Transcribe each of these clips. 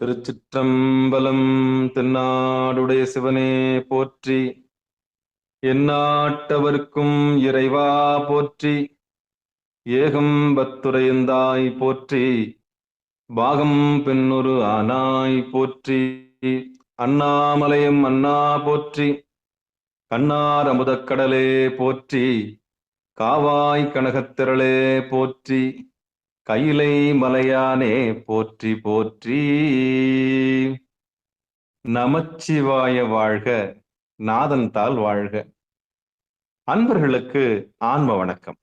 திருச்சிற்றம்பலம். தென்னாடுடைய சிவனே போற்றி, எந்நாட்டவர்க்கும் இறைவா போற்றி, ஏகம்பத்துரையந்தாய் போற்றி, பாகம் பெண்ணொரு ஆனாய் போற்றி, அண்ணாமலையம் அண்ணா போற்றி, கண்ணார் அமுதக்கடலே போற்றி, காவாய் கனகத்திரளே போற்றி, கையிலை மலையானே போற்றி போற்றி. நமச்சிவாய வாழ்க, நாதன் தாள் வாழ்க. அன்பர்களுக்கு ஆன்ம வணக்கம்.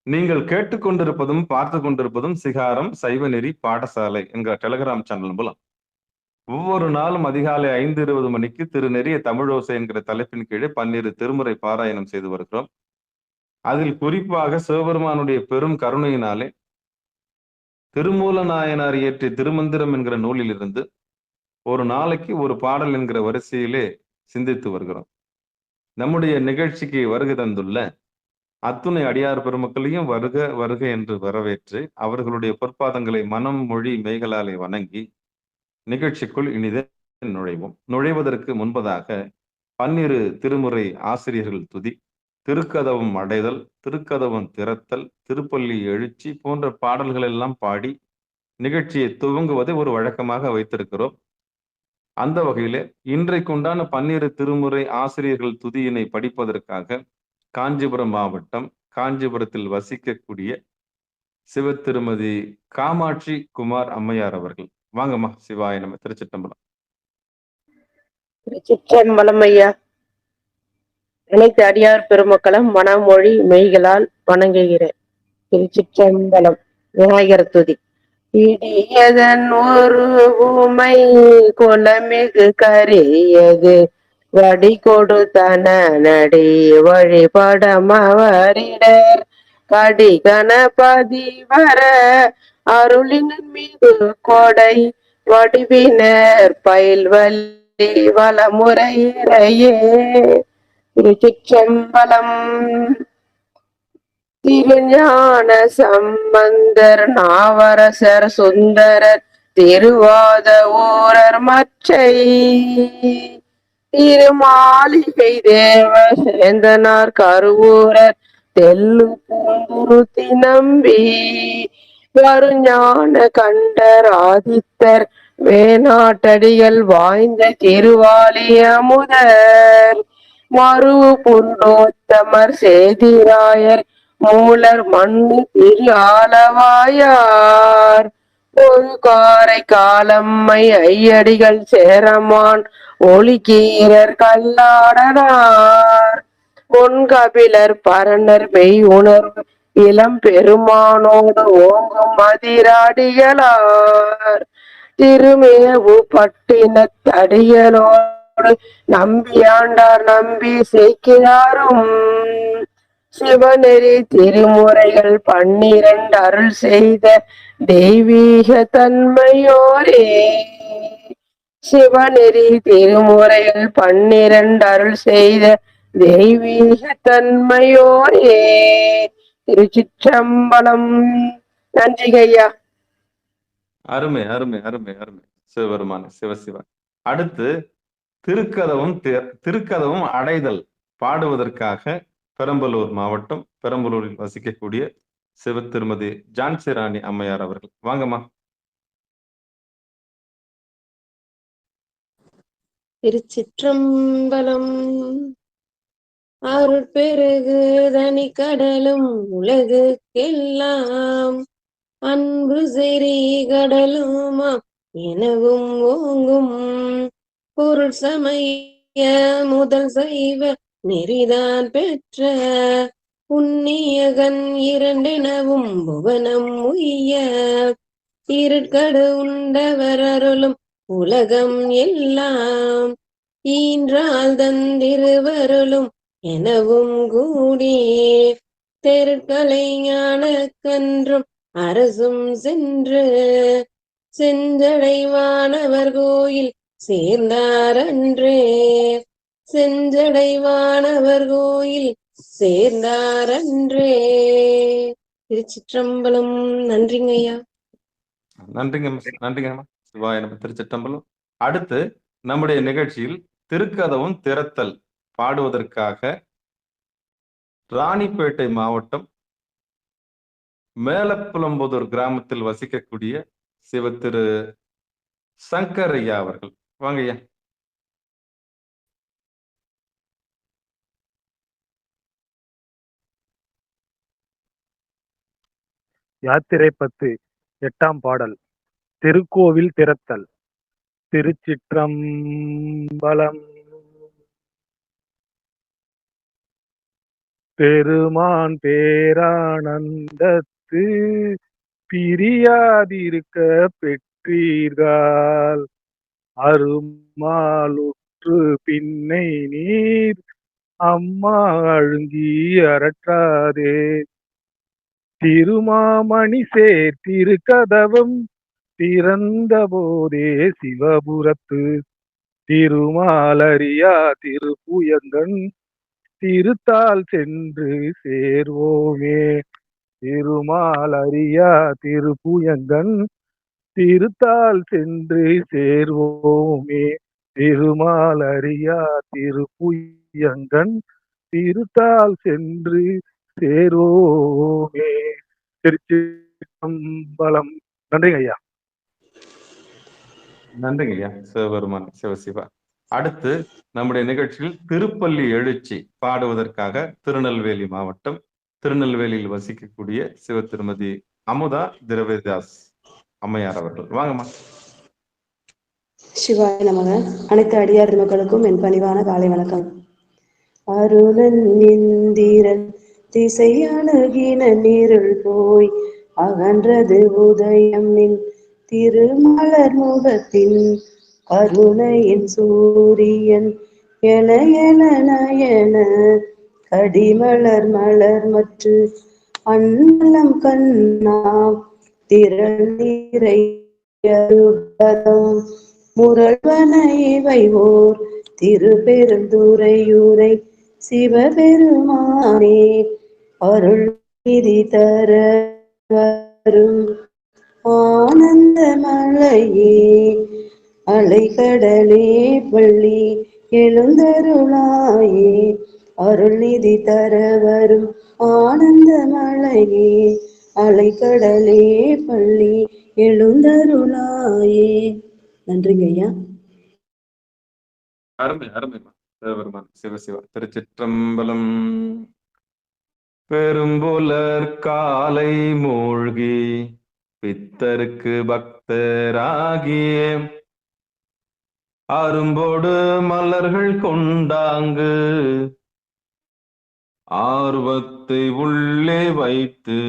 நீங்கள் கேட்டுக்கொண்டிருப்பதும் பார்த்து கொண்டிருப்பதும் சிகாரம் சைவநெறி பாடசாலை என்கிற டெலிகிராம் சேனல் மூலம் ஒவ்வொரு நாளும் அதிகாலை 5:20 மணிக்கு திருநெறிய தமிழோசை என்கிற தலைப்பின் கீழே 12 திருமுறை பாராயணம் செய்து வருகிறோம். அதில் குறிப்பாக சிவபெருமானுடைய பெரும் கருணையினாலே திருமூல நாயனார் இயற்றிய திருமந்திரம் என்கிற நூலில் இருந்து ஒரு நாளைக்கு ஒரு பாடல் என்கிற வரிசையிலே சிந்தித்து வருகிறோம். நம்முடைய நிகழ்ச்சிக்கு வருகை தந்துள்ள அத்துணை அடியார் பெருமக்களையும் வருக வருக என்று வரவேற்று அவர்களுடைய பொற்பாதங்களை மனம் மொழி மெய்களாலே வணங்கி நிகழ்ச்சிக்குள் இனிதே நுழைவோம். நுழைவதற்கு முன்பதாக 12 திருமுறை ஆசிரியர்கள் துதி, திருக்கதவம் அடைதல், திருக்கதவம் திறத்தல், திருப்பள்ளி எழுச்சி போன்ற பாடல்கள் எல்லாம் பாடி நிகழ்ச்சியை துவங்குவதை ஒரு வழக்கமாக வைத்திருக்கிறோம். அந்த வகையிலே இன்றைக்கு உண்டான 12 திருமுறை ஆசிரியர்கள் துதியினை படிப்பதற்காக காஞ்சிபுரம் மாவட்டம் காஞ்சிபுரத்தில் வசிக்கக்கூடிய சிவ திருமதி காமாட்சி குமார் அம்மையார் அவர்கள். வாங்கம்மா. சிவாய நம. திருச்சிற்றம்பலம். திருச்சிற்றம்பலம் ஐயா. அனைத்து அடியார் பெருமக்களும் மனமொழி மெய்களால் வணங்குகிறேன். திருச்சிற்றம்பலம். விநாயகர் துதி. இடியதன் ஒரு ஊமை குலமிகு கரியது வடி கொடுத்தன நடி வழிபடமவரிடர் கடி கணபதி வர அருளின் மீது கொடை வடிவினர் பயில்வல்லி வளமுறையிறையே. திருச்சிற்றம்பலம். திருஞான சம்பந்தர் நாவரசர் சுந்தரர் திருவாத ஊரர் மற்றை திருமாளிகை தேவ சேந்தனார் கருவூரர் தெல்லு பூந்துருத்தி நம்பி வருஞான கண்டர் ஆதித்தர் வேணாட்டடிகள் வாய்ந்த திருவாலியமுதர் மருவு புருடோத்தமர் சேதிராயர் மூலர் மண்ணு திரு ஆலவாயார் ஒரு காரை காலம்மை ஐயடிகள் சேரமான் ஒளிக்கீரர் கல்லாடனார் பொன்கபிலர் பரணர் மெய் உணர்வு இளம் பெருமானோடு ஓங்கும் அதிராடிகளார் திருமேவு பட்டினத்தடிகளோடு நம்பியாண்டார் நம்பி சேர்க்கிறாரும் சிவநெறி திருமுறைகள் 12 அருள் செய்த தெய்வீக தன்மையோரே. சிவநெறி திருமுறைகள் 12 அருள் செய்த தெய்வீக தன்மையோரே. திருச்சிற்றம்பலம். நன்றிகையா. அருமை அருமை அருமை அருமை. சிவபெருமான சிவசிவா. அடுத்து திருக்கதவும் அடைதல் பாடுவதற்காக பெரம்பலூர் மாவட்டம் பெரம்பலூரில் வசிக்கக்கூடிய சிவ திருமதி ஜான்சி ராணி அம்மையார் அவர்கள். வாங்கம்மா. திருச்சிற்றம்பலம். அருட்பெருகு தனி கடலும் உலகுக்கெல்லாம் அன்பு செறி கடலுமா எனவும் ஓங்கும் பொருள் சமய முதல் செய்வ நெறிதான் பெற்ற புண்ணியகன் இரண்டெனவும் புவனம் உய்ய இருட்கடு உண்டவர் அருளும் உலகம் எல்லாம் ஈன்றால் தந்திருவருளும் எனவும் கூடி தெருக்களை ஞான கன்றும் அரசும் சென்று செஞ்சடைவானவர் கோயில் சேர்ந்தாரன்றே செஞ்சடைவானவர் கோயில் சேர்ந்தாரன்றே. திருச்சிற்றம்பலம். நன்றிங்க ஐயா. நன்றிங்க நன்றிங்கம்மா. சிவாய நம. திருச்சிற்றம்பலம். அடுத்து நம்முடைய நிகழ்ச்சியில் திருக்கதவும் திறத்தல் பாடுவதற்காக ராணிப்பேட்டை மாவட்டம் மேலப்புலம்புதூர் கிராமத்தில் வசிக்கக்கூடிய சிவ திரு சங்கர் ஐயா அவர்கள். வாங்க ஐயா. யாத்திரை 10 8ஆம் பாடல். திருக்கோவில் திறத்தல். திருச்சிற்றம்பலம். பெருமான் பேரானந்தத்து பிரியாதிருக்க பெற்றீர்கள், அருமாலுற்று பின்னை நீர் அம்மா அழுங்கி அரற்றாதே. திருமாமணி சேர் திருக்கதவம் திறந்த போதே சிவபுரத்து திருமாலரியா திருப்புயங்கன் திருத்தால் சென்று சேர்வோமே. திருமாலரியா திருப்புயங்கன் திருத்தால் சென்று சேர்வோமே. திருமாலரியா திருப்புயங்கன் திருத்தால் சென்று சேர்வோமே. திருச்சிற்றம்பலம். நன்றிங்க ஐயா. நன்றிங்க ஐயா. சிவபெருமான் சிவசிவா. அடுத்து நம்முடைய நிகழ்ச்சியில் திருப்பள்ளி எழுச்சி பாடுவதற்காக திருநெல்வேலி மாவட்டம் திருநெல்வேலியில் வசிக்கக்கூடிய சிவ திருமதி அமுதா திரவிதாஸ் அம்மையார் அவர்கள். வாங்கம்மா. சிவாய நமக. அனைத்து அடியார் மக்களுக்கும் என் பணிவான காலை வணக்கம். அருணன் இந்திரன் திசை அணுகின நீருள் போய் அகன்றது உதயம் நின் திருமலர் முகத்தின் கருணையின் சூரியன் என என நயன கடிமலர் மலர் மற்ற அன்னலம் கண்ணாம் திரநீரை முரள்வன இவை ஓர் திருப்பெருந்துறையூரை சிவபெருமானே அருள் நிதி தர வரும் ஆனந்த மலையே அலைக்கடலே பள்ளி எழுந்தருளாயே. அருள் நிதி தர வரும் ஆனந்த மலையே அலைக்கடலே பள்ளி எழுந்தருளாயே. நன்றிங்க ஐயா. அருமை அருமைமா. சிவபெருமான் சிவசிவா. திருச்சிற்றம்பலம். பெரும்புலர் காலை மூழ்கி பித்தருக்கு பக்தராகிய அரும்போடு மலர்கள் கொண்டாங்கு ஆர்வத்தை உள்ளே வைத்து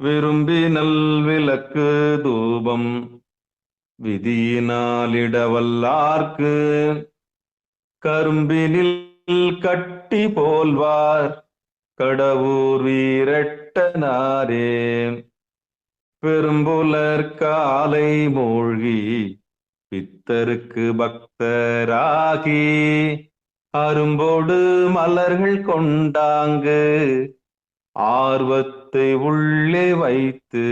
விரும்பி நல்விளக்கு தூபம் விதியினாலிடவல்லார்க்கு கரும்பினில் கட்டி போல்வார் கடவுர் வீரட்டனாரே. பெரும்புலர் காலை மூழ்கி பித்தருக்கு பக்தராகி அரும்போடு மலர்கள் கொண்டாங்கு ஆர்வத்தை உள்ளே வைத்து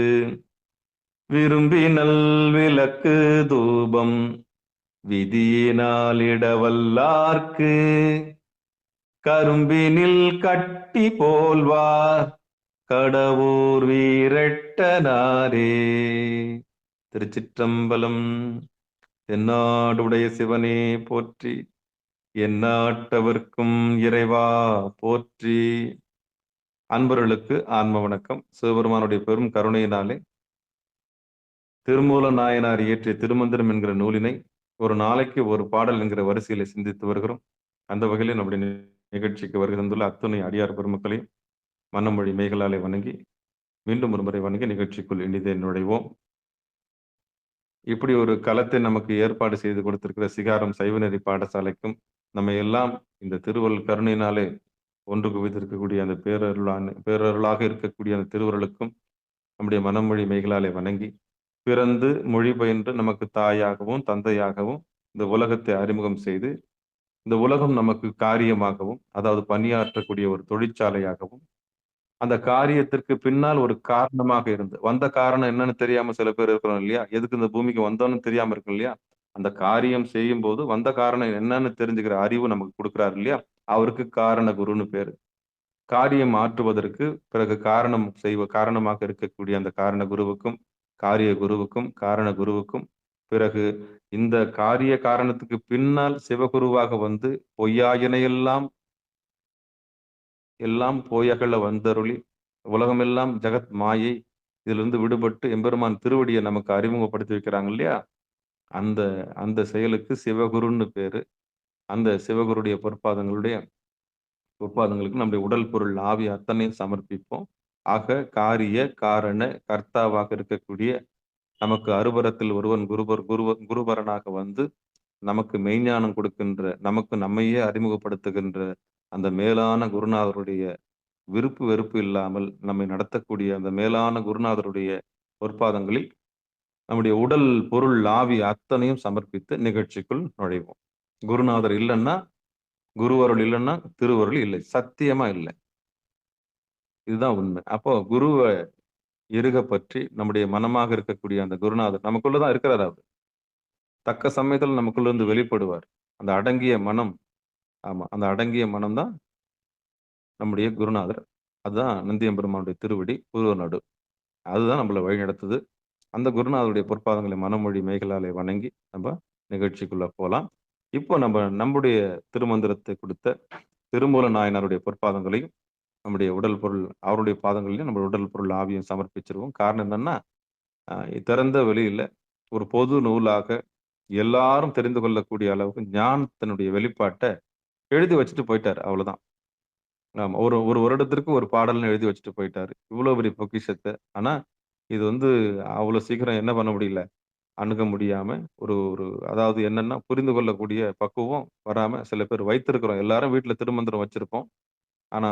விரும்பி நல்விளக்கு தூபம் விதியினாலிடவல்லார்க்கு கரும்பினில் கட்டி போல்வார் கடவுர் வீரட்டனாரே. திருச்சிற்றம்பலம். எந்நாடுடைய சிவனே போற்றி, எந்நாட்டவர்க்கும் இறைவா போற்றி. அன்பர்களுக்கு ஆன்ம வணக்கம். சிவபெருமானுடைய பெரும் கருணையினாலே திருமூல நாயனார் இயற்றிய திருமந்திரம் என்கிற நூலினை ஒரு நாளைக்கு ஒரு பாடல் என்கிற வரிசையில சிந்தித்து வருகிறோம். அந்த வகையில் நம்முடைய நிகழ்ச்சிக்கு வருகை தந்துள்ள அத்துணை அடியார் பெருமக்களையும் மன்னமொழி மேகலாலை வணங்கி மீண்டும் ஒரு முறை வணங்கி நிகழ்ச்சிக்குள் இனிதே நுழைவோம். இப்படி ஒரு களத்தை நமக்கு ஏற்பாடு செய்து கொடுத்திருக்கிற சிகாரம் சைவநெறி பாடசாலைக்கும் நம்ம எல்லாம் இந்த திருவருள் கருணையினாலே ஒன்று குவித்திருக்கக்கூடிய அந்த பேரருளாக இருக்கக்கூடிய அந்த திருவருளுக்கும் நம்முடைய மனமொழி மேகலாலை வணங்கி பிறந்து மொழி பயின்று நமக்கு தாயாகவும் தந்தையாகவும் இந்த உலகத்தை அறிமுகம் செய்து இந்த உலகம் நமக்கு காரியமாகவும், அதாவது பணியாற்றக்கூடிய ஒரு தொழிற்சாலையாகவும், அந்த காரியத்திற்கு பின்னால் ஒரு காரணமாக இருந்து, வந்த காரணம் என்னன்னு தெரியாம சில பேர் இருக்கிறோம் இல்லையா? எதுக்கு இந்த பூமிக்கு வந்தோம்னு தெரியாம இருக்கும் இல்லையா? அந்த காரியம் செய்யும்போது வந்த காரணம் என்னன்னு தெரிஞ்சுக்கிற அறிவு நமக்கு குடுக்குறாரு இல்லையா? அவருக்கு காரண குருன்னு பேரு. காரியம் ஆற்றுவதற்கு பிறகு காரணமாக இருக்கக்கூடிய அந்த காரண குருவுக்கும், காரிய குருவுக்கும், காரண குருவுக்கும், பிறகு இந்த காரிய காரணத்துக்கு பின்னால் சிவகுருவாக வந்து பொய்யாயினையெல்லாம் எல்லாம் போயகல வந்தருளி உலகமெல்லாம் ஜகத் மாயை இதிலிருந்து விடுபட்டு எம்பெருமான் திருவடியை நமக்கு அறிமுகப்படுத்தி வைக்கிறாங்க இல்லையா? அந்த அந்த செயலுக்கு சிவகுருன்னு பேரு. அந்த சிவகுருடைய பொற்பாதங்களுக்கு நம்முடைய உடல், பொருள், ஆவி அத்தனையும் சமர்ப்பிப்போம். ஆக காரிய, காரண, கர்த்தாவாக இருக்கக்கூடிய நமக்கு அருபரத்தில் ஒருவன் குருபரனாக வந்து நமக்கு மெய்ஞானம் கொடுக்கின்ற, நமக்கு நம்மையே அறிமுகப்படுத்துகின்ற அந்த மேலான குருநாதருடைய விருப்பு வெறுப்பு இல்லாமல் நம்மை நடத்தக்கூடிய அந்த மேலான குருநாதருடைய பொற்பாதங்களில் நம்முடைய உடல், பொருள், ஆவி அத்தனையும் சமர்ப்பித்து நிகழ்ச்சிக்குள் நுழைவோம். குருநாதர் இல்லைன்னா, குருவருள் இல்லைன்னா திருவருள் இல்லை. சத்தியமா இல்லை. இதுதான் உண்மை. அப்போ குருவை இறுக பற்றி நம்முடைய மனமாக இருக்கக்கூடிய அந்த குருநாதர் நமக்குள்ளதான் இருக்கிறார். அவர் தக்க சமயத்தில் நமக்குள்ள இருந்து வெளிப்படுவார். அந்த அடங்கிய மனம், ஆமா, அந்த அடங்கிய மனம் தான் நம்முடைய குருநாதர். அதுதான் நந்தியம்பெருமானுடைய திருவடி பூர்வ நடு. அதுதான் நம்மளை வழி நடத்துது. அந்த குருநாதருடைய பொற்பாதங்களை மனமொழி மெய்களாலே வணங்கி நம்ம நிகழ்ச்சிக்குள்ள போலாம். இப்போ நம்முடைய திருமந்திரத்தை கொடுத்த திருமூல நாயனாருடைய பொற்பாதங்களையும் நம்முடைய உடல் பொருள் அவருடைய பாதங்களையும் நம்ம உடல் பொருள் ஆவியும் சமர்ப்பிச்சிருவோம். காரணம் என்னன்னா, திறந்த வெளியில ஒரு பொது நூலாக எல்லாரும் தெரிந்து கொள்ளக்கூடிய அளவுக்கு ஞானத்தினுடைய வெளிப்பாட்டை எழுதி வச்சுட்டு போயிட்டாரு. அவ்வளவுதான். ஆமா. ஒரு ஒரு வருடத்திற்கு ஒரு பாடல்னு எழுதி வச்சுட்டு போயிட்டாரு. இவ்வளவு பெரிய பொக்கிஷத்தை. ஆனா இது அவ்வளவு சீக்கிரம் என்ன பண்ண முடியல, அணுக முடியாம ஒரு ஒரு அதாவது என்னன்னா புரிந்து கொள்ளக்கூடிய பக்குவம் வராம சில பேர் வைத்திருக்கிறோம். எல்லாரும் வீட்டுல திருமந்திரம் வச்சிருப்போம். ஆனா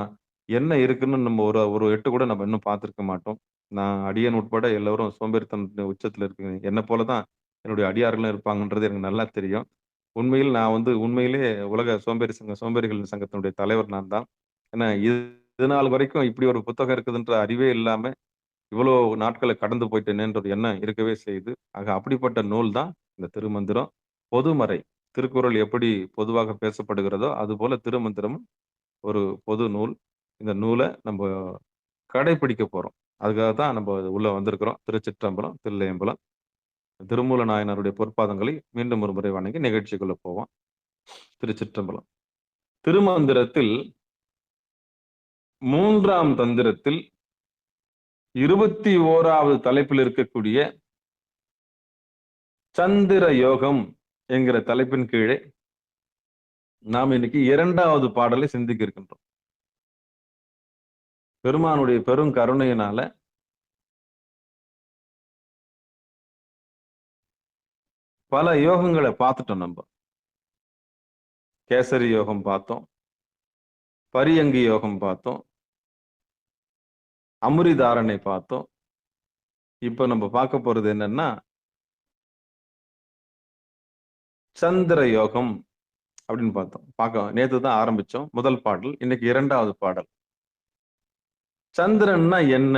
என்ன இருக்குன்னு நம்ம ஒரு ஒரு எட்டு கூட நம்ம இன்னும் பார்த்திருக்க மாட்டோம். நான் அடியேன் உட்பட எல்லாரும் சோம்பேறித்தனத்தின் உச்சத்துல இருக்குங்க. என்ன போலதான் என்னுடைய அடியார்களும் இருப்பாங்கன்றது எனக்கு நல்லா தெரியும். உண்மையில் நான் உண்மையிலே உலக சோம்பேறிகள் சங்கத்தினுடைய தலைவர் நான் தான். ஏன்னா இது நாள் வரைக்கும் இப்படி ஒரு புத்தகம் இருக்குதுன்ற அறிவே இல்லாம இவ்வளவு நாட்களை கடந்து போயிட்டேனேன்ற ஒரு எண்ணம் இருக்கவே செய்யுது. ஆக அப்படிப்பட்ட நூல் தான் இந்த திருமந்திரம். பொதுமறை. திருக்குறள் எப்படி பொதுவாக பேசப்படுகிறதோ அதுபோல திருமந்திரம் ஒரு பொது நூல். இந்த நூலை நம்ம கடைபிடிக்க போறோம். அதுக்காக தான் நம்ம உள்ள வந்திருக்கிறோம். திருச்சிற்றம்பலம், தில்லையம்பலம், திருமூல நாயனாருடைய பொற்பாதங்களை மீண்டும் ஒரு முறை வணங்கி நிகழ்ச்சிக்குள்ள போவோம். திருச்சிற்றம்பலம். திருமந்திரத்தில் 3ஆம் தந்திரத்தில் 21வது தலைப்பில் இருக்கக்கூடிய சந்திர யோகம் என்கிற தலைப்பின் கீழே நாம் இன்னைக்கு 2வது பாடலை சிந்திக்க இருக்கின்றோம். பெருமானுடைய பெரும் கருணையினால பல யோகங்களை பார்த்துட்டோம். நம்ம கேசரி யோகம் பார்த்தோம், பரியங்கி யோகம் பார்த்தோம், அமுரிதாரணை பார்த்தோம். இப்ப நம்ம பார்க்க போறது என்னன்னா சந்திர யோகம் அப்படின்னு பார்த்தோம். நேத்து தான் ஆரம்பிச்சோம் முதல் பாடல். இன்னைக்கு 2வது பாடல். சந்திரன்னா என்ன,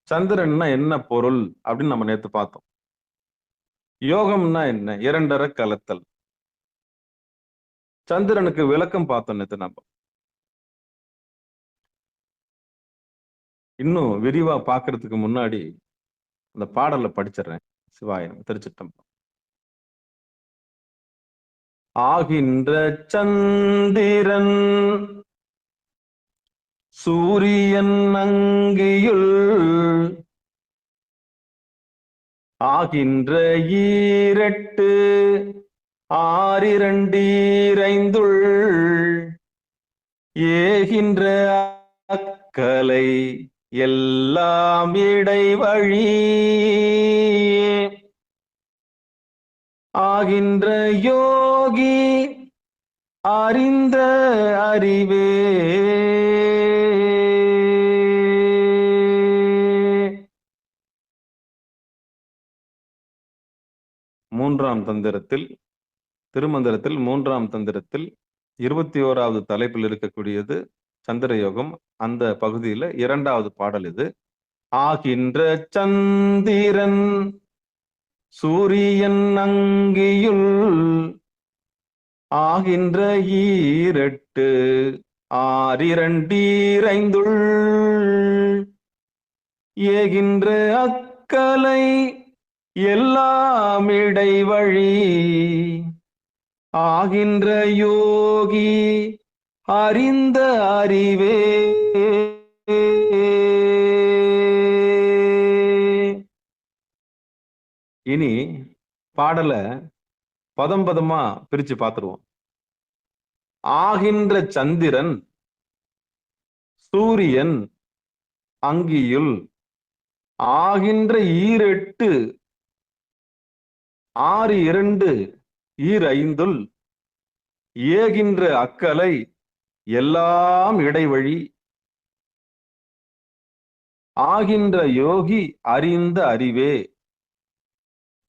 சந்திரன்னா என்ன பொருள் அப்படின்னு நம்ம நேத்து பார்த்தோம். யோகம்னா என்ன, 2.5 கலத்தல். சந்திரனுக்கு விளக்கம் பார்த்தோம் நேத்து. நம்ம இன்னும் விரிவா பாக்குறதுக்கு முன்னாடி அந்த பாடலை படிச்சிடுறேன். சிவாயம். திருச்சிற்றம்பலம். ஆகின்ற சந்திரன் சூரியன் அங்கியுள் ஆகின்ற 2 6 ஏகின்ற அக்கலை எல்லாம் இடைவழி ஆகின்ற யோகி அறிந்த அறிவே திருமந்திரத்தில் 3ஆம் தந்திரத்தில் 21வது தலைப்பில் இருக்கக்கூடியது சந்திர யோகம் அந்த பகுதியில 2வது பாடல் இது. ஆகின்ற சந்திரன் சூரியன் அங்கியுள் ஆகின்ற ஈரெட்டு ஆறிரண்டீரைந்துள் ஏகின்ற அக்கலை எல்லாம் இடைவழி ஆகின்ற யோகி அறிந்த அறிவே. இனி பாடல பதம் பதமா பிரிச்சு பார்த்துருவோம். ஆகின்ற சந்திரன் சூரியன் அங்கியுள் ஆகின்ற ஈரெட்டு ஆறு இரண்டு ஈரைந்துள் ஏகின்ற அக்கலை எல்லாம் இடைவழி ஆகின்ற யோகி அறிந்த அறிவே.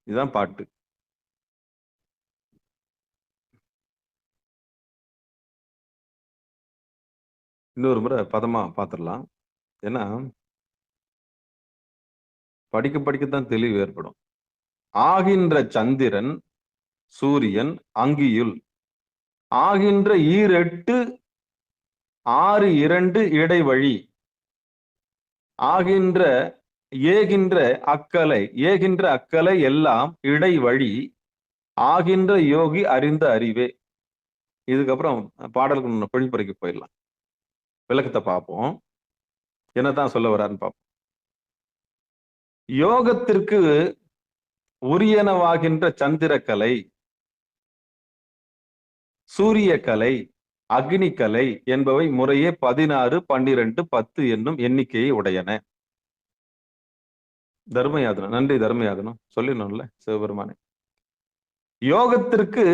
இதுதான் பாட்டு. இன்னொரு முறை பதமா பார்த்துடலாம். ஏன்னா படிக்க படிக்கத்தான் தெளிவு ஏற்படும். ஆகின்ற சந்திரன் சூரியன் அங்கியுள் ஆகின்ற ஈரெட்டு ஆறு இரண்டு இடைவழி ஆகின்ற ஏகின்ற அக்கலை எல்லாம் இடைவழி ஆகின்ற யோகி அறிந்த அறிவே. இதுக்கப்புறம் பாடலுக்கு பொழிப்புரைக்கு போயிடலாம். விளக்கத்தை பார்ப்போம், என்னதான் சொல்ல வர்றாருன்னு பார்ப்போம். யோகத்திற்கு உரியனவாகின்ற சந்திரக்கலை, சூரியக்கலை, அக்னிக்கலை என்பவை முறையே 16, 12, 10 என்னும் எண்ணிக்கையை உடையன. தர்மயாதனம், நன்றி தர்மயாதனம் சொல்லிடணும்ல சிவபெருமானே. யோகத்திற்கு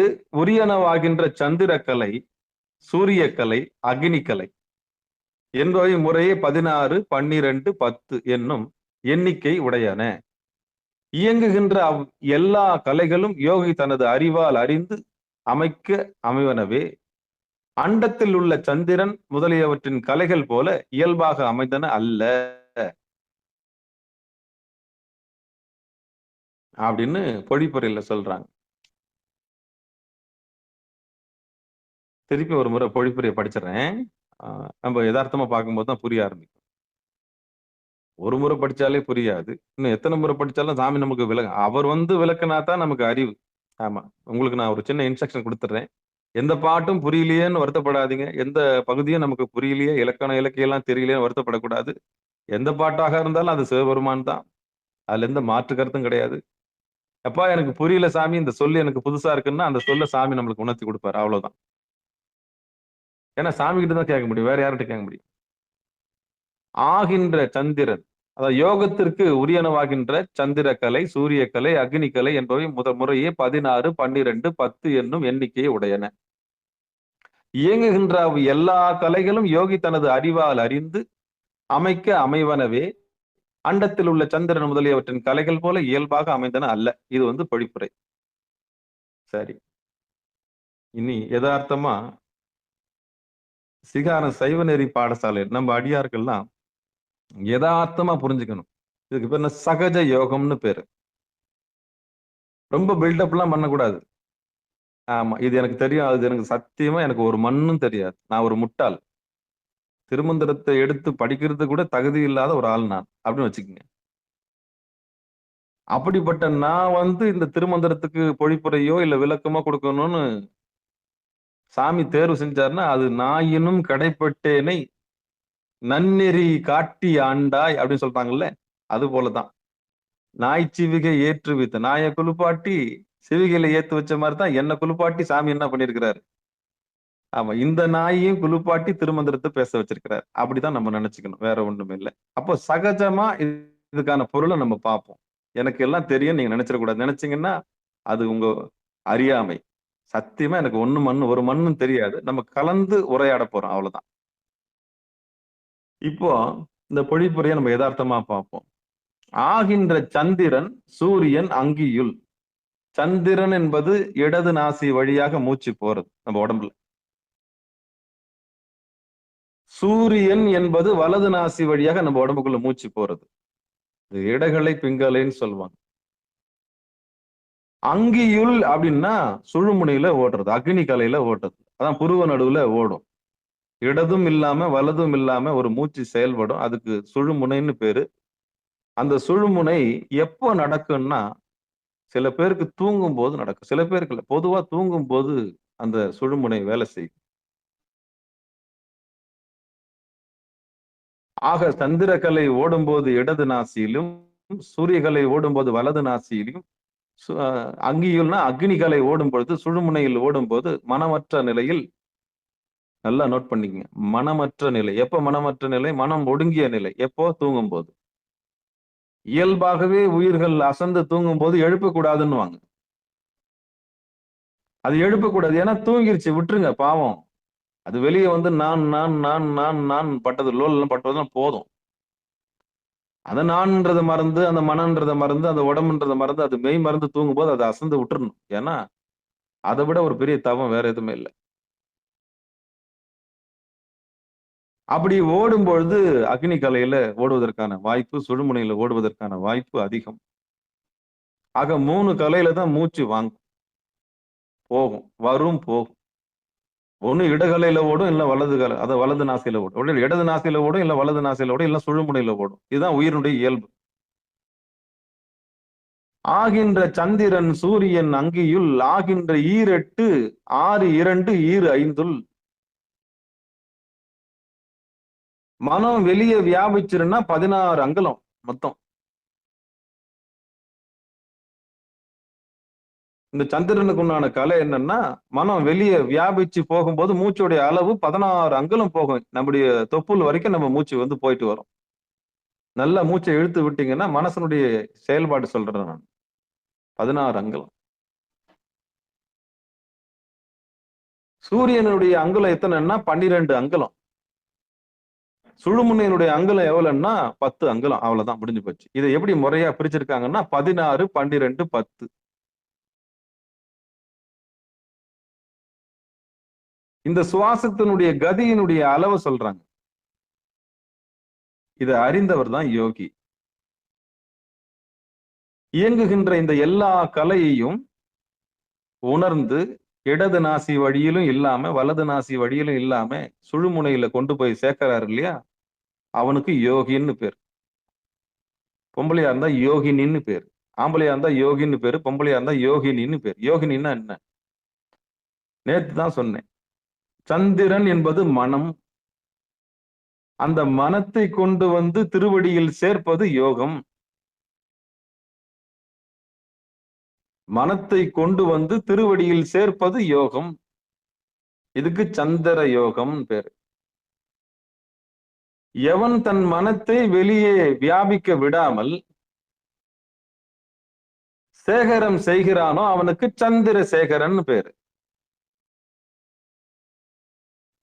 உரியனவாகின்ற சந்திரக்கலை, சூரியக்கலை, அக்னிக்கலை என்பவை முறையே 16, 12, 10 என்னும் எண்ணிக்கை உடையன. இயங்குகின்ற எல்லா கலைகளும் யோகி தனது அறிவால் அறிந்து அமைக்க அமைவனவே. அண்டத்தில் உள்ள சந்திரன் முதலியவற்றின் கலைகள் போல இயல்பாக அமைந்தன அல்ல அப்படின்னு பொழிப்புரையில சொல்றாங்க. திருப்பி ஒரு முறை பொழிப்புரையை படிச்சிடறேன். நம்ம யதார்த்தமா பார்க்கும்போது தான் புரிய ஆரம்பிக்கும். ஒரு முறை படிச்சாலே புரியாது, இன்னும் எத்தனை முறை படிச்சாலும் சாமி நமக்கு அவர் விளக்குனா தான் நமக்கு அறிவு. ஆமா, உங்களுக்கு நான் ஒரு சின்ன இன்ஸ்ட்ரக்ஷன் கொடுத்துட்றேன். எந்த பாட்டும் புரியலையேன்னு வருத்தப்படாதீங்க, எந்த பகுதியும் நமக்கு புரியலையே, இலக்கியெல்லாம் தெரியலையேன்னு வருத்தப்படக்கூடாது. எந்த பாட்டாக இருந்தாலும் அது சிவபெருமான் தான், அதுல எந்த மாற்று கருத்தும் கிடையாது. அப்பா எனக்கு புரியல சாமி, இந்த சொல்லு எனக்கு புதுசா இருக்குன்னா அந்த சொல்ல சாமி நம்மளுக்கு உணர்த்தி கொடுப்பாரு, அவ்வளவுதான். ஏன்னா சாமி கிட்ட தான் கேட்க முடியும், வேற யார்கிட்ட கேட்க முடியும். ஆகின்ற சந்திரன், அதாவது யோகத்திற்கு உரியனவாகின்ற சந்திரக்கலை, சூரியக்கலை, அக்னிக்கலை என்பவை முறையே 16, 12, 10 என்னும் எண்ணிக்கையை உடையன. இயங்குகின்ற எல்லா கலைகளும் யோகி தனது அறிவால் அறிந்து அமைக்க அமைவனவே. அண்டத்தில் உள்ள சந்திரன் முதலியவற்றின் கலைகள் போல இயல்பாக அமைந்தன அல்ல. இது பொழிப்புரை. சரி, இனி யதார்த்தமா சிகாரம் சைவநெறி பாடசாலை நம்ம அடியார்கள்லாம் யதார்த்தமா புரிஞ்சுக்கணும். இதுக்கு பேர் என்ன? சகஜ யோகம்னு பேரு. ரொம்ப பில்டப் எல்லாம் பண்ணக்கூடாது. ஆமா, இது எனக்கு தெரியும், அது எனக்கு சத்தியமா எனக்கு ஒரு மண்ணும் தெரியாது, நான் ஒரு முட்டாள், திருமந்திரத்தை எடுத்து படிக்கிறது கூட தகுதி இல்லாத ஒரு ஆள் நான் அப்படின்னு வச்சுக்கோங்க. அப்படிப்பட்ட நான் இந்த திருமந்திரத்துக்கு பொழிப்புரையோ இல்ல விளக்கமோ கொடுக்கணும்னு சாமி தேர்வு செஞ்சாருன்னா அது நாயினும் கடைப்பட்டேனை நன்னெறி காட்டி ஆண்டாய் அப்படின்னு சொல்றாங்கல்ல, அது போலதான். நாய் சிவிகை ஏற்று வைத்த நாயை குளிப்பாட்டி சிவிகையில ஏத்து வச்ச மாதிரி தான் என்ன குளிப்பாட்டி சாமி என்ன பண்ணிருக்கிறாரு. ஆமா, இந்த நாயையும் குளிப்பாட்டி திருமந்திரத்தை பேச வச்சிருக்கிறார். அப்படிதான் நம்ம நினைச்சுக்கணும், வேற ஒண்ணுமே இல்லை. அப்போ சகஜமா இதுக்கான பொருளை நம்ம பார்ப்போம். எனக்கு எல்லாம் தெரியும் நீங்க நினைச்சிடக்கூடாது. நினைச்சீங்கன்னா அது உங்க அறியாமை. சத்தியமா எனக்கு ஒரு மண்ணும் தெரியாது. நம்ம கலந்து உரையாட போறோம், அவ்வளவுதான். இப்போ இந்த பொழிப்புரையை நம்ம யதார்த்தமா பார்ப்போம். ஆகின்ற சந்திரன் சூரியன் அங்கியுள். சந்திரன் என்பது இடது நாசி வழியாக மூச்சு போறது நம்ம உடம்புல. சூரியன் என்பது வலது நாசி வழியாக நம்ம உடம்புக்குள்ள மூச்சு போறது. இது இடகலை பிங்கலைன்னு சொல்லுவாங்க. அங்கியுள் அப்படின்னா சுழுமுனையில ஓடுறது, அக்னி கலையில ஓடுறது. அதான் புருவ நடுவுல ஓடும். இடதும் இல்லாம வலதும் இல்லாம ஒரு மூச்சு செயல்படும். அதுக்கு சுழுமுனைன்னு பேரு. அந்த சுழுமுனை எப்போ நடக்கும்னா சில பேருக்கு தூங்கும் போது நடக்கும். சில பேருக்கு இல்ல. பொதுவா தூங்கும் போது அந்த சுழுமுனை வேலை செய்யும். ஆக சந்திரகலை ஓடும்போது இடது நாசியிலும், சூரியகலை ஓடும்போது வலது நாசியிலும், அங்கியுள்னா அக்னிகலை ஓடும் பொழுது சுழுமுனையில் ஓடும்போது மனமற்ற நிலையில், நல்லா நோட் பண்ணிக்கங்க. மனமற்ற நிலை. எப்ப மனமற்ற நிலை? மனம் ஒடுங்கிய நிலை. எப்போ? தூங்கும் போது. இயல்பாகவே உயிர்கள் அசந்து தூங்கும் போது எழுப்பக்கூடாதுன்னுவாங்க. அது எழுப்பக்கூடாது. ஏன்னா தூங்கிருச்சு, விட்டுருங்க பாவம். அது வெளியே வந்து நான் நான் நான் நான் நான் பட்டது லோல்லாம் பட்டதெல்லாம் போதும். அதை நான்ன்றதை மறந்து, அந்த மனன்றதை மறந்து, அந்த உடம்புன்றதை மறந்து, அது மெய் மறந்து தூங்கும் போது அதை அசந்து விட்டுறணும். ஏன்னா அதை விட ஒரு பெரிய தவம் வேற எதுவுமே இல்லை. அப்படி ஓடும் பொழுது அக்னி கலையில ஓடுவதற்கான வாய்ப்பு, சுழுமுனையில ஓடுவதற்கான வாய்ப்பு அதிகம். ஆக 3 கலையில தான் மூச்சு வாங்கும், போகும், வரும், போகும். ஒண்ணு இடகலையில ஓடும், இல்ல வலது கலை, அத வலது நாசியில ஓடும். இடது நாசியில ஓடும், இல்ல வலது நாசியில ஓடும், இல்ல சுழுமுனையில ஓடும். இதுதான் உயிரினுடைய இயல்பு. ஆகின்ற சந்திரன் சூரியன் அங்கியுள் ஆகின்ற 8 6 2 5 மனம் வெளியே வியாபிச்சிருன்னா 16 அங்குலம் மொத்தம். இந்த சந்திரனுக்கு உண்டான கலை என்னன்னா, மனம் வெளியே வியாபிச்சு போகும்போது மூச்சுடைய அளவு 16 அங்குலம் போகும். நம்முடைய தொப்புள் வரைக்கும் நம்ம மூச்சு வந்து போயிட்டு வரும். நல்லா மூச்சை இழுத்து விட்டீங்கன்னா மனசனுடைய செயல்பாடு சொல்றேன் நான். 16 அங்குலம். சூரியனுடைய அங்குலம் எத்தனைன்னா 12 அங்குலம். சுழுமுனையினுடைய அங்குலம் எவ்வளவுன்னா 10 அங்குலம். அவ்வளவுதான், முடிஞ்சு போச்சு. இதை எப்படி முறையா பிரிச்சிருக்காங்கன்னா 16 12 10. இந்த சுவாசத்தினுடைய கதியினுடைய அளவு சொல்றாங்க. இதை அறிந்தவர் தான் யோகி. இயங்குகின்ற இந்த எல்லா கலையையும் உணர்ந்து இடது நாசி வழியிலும் இல்லாம வலது நாசி வழியிலும் இல்லாம சுழுமுனையில கொண்டு போய் சேர்க்கிறாரு இல்லையா, அவனுக்கு யோகின்னு பேர். பொம்பளையா இருந்தா யோகினின்னு பேர், ஆம்பளையா இருந்தா யோகின்னு பேரு, பொம்பளையா இருந்தா யோகினின்னு பேர். யோகினின்னா என்ன? நேத்து தான் சொன்னேன். சந்திரன் என்பது மனம். அந்த மனத்தை கொண்டு வந்து திருவடியில் சேர்ப்பது யோகம். மனத்தை கொண்டு வந்து திருவடியில் சேர்ப்பது யோகம். இதுக்கு சந்திர யோகம் பேரு. எவன் தன் மனத்தை வெளியே வியாபிக்க விடாமல் சேகரம் செய்கிறானோ அவனுக்கு சந்திரசேகரன் பேரு.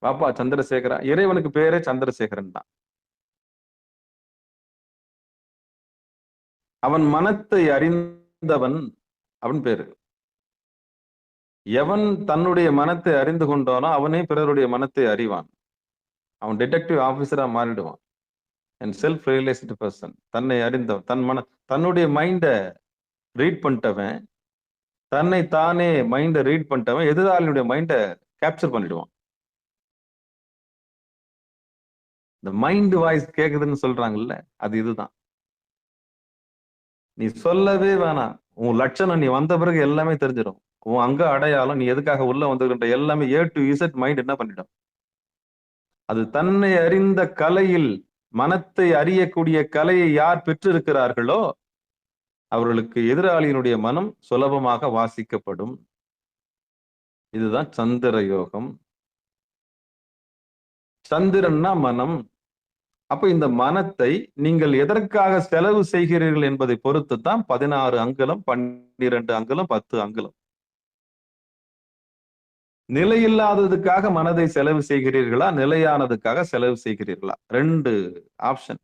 பாப்பா சந்திரசேகரன், இறைவனுக்கு பேரே சந்திரசேகரன் தான். அவன் மனத்தை அறிந்தவன் அவன் பேரு. எவன் தன்னுடைய மனத்தை அறிந்து கொண்டானோ அவனே பிறருடைய மனத்தை அறிவான். அவன் டிடெக்டிவ் ஆபீசரா மாறிடுவான். And self realised person. தன்னை அறிந்தவன், தன்னுடைய மைண்டை ரீட் பண்ணிட்டவன், தன்னை தானே மைண்டை ரீட் பண்ணிட்டவன் எதிராளியுடைய மைண்டை கேப்சர் பண்ணிடுவான். இந்த மைண்ட் வாய்ஸ் கேக்குதுன்னு சொல்றாங்கல்ல, அது இதுதான். நீ சொல்லவே வேணாம், உன் லட்சணம் நீ வந்த பிறகு எல்லாமே தெரிஞ்சிடும். உன் அங்க அடையாளம், நீ எதுக்காக உள்ள வந்துகின்ற எல்லாமே A to Z மைண்ட் என்ன பண்ணிடும். அது தன்னை அறிந்த கலையில், மனத்தை அறியக்கூடிய கலையை யார் பெற்றிருக்கிறார்களோ அவர்களுக்கு எதிராளியினுடைய மனம் சுலபமாக வாசிக்கப்படும். இதுதான் சந்திர யோகம். சந்திரன்னா மனம். அப்ப இந்த மனத்தை நீங்கள் எதற்காக செலவு செய்கிறீர்கள் என்பதை பொறுத்து தான் 16 அங்குலம், 12 அங்குலம், 10 அங்குலம். நிலையில்லாததுக்காக மனதை செலவு செய்கிறீர்களா, நிலையானதுக்காக செலவு செய்கிறீர்களா? 2 ஆப்ஷன்.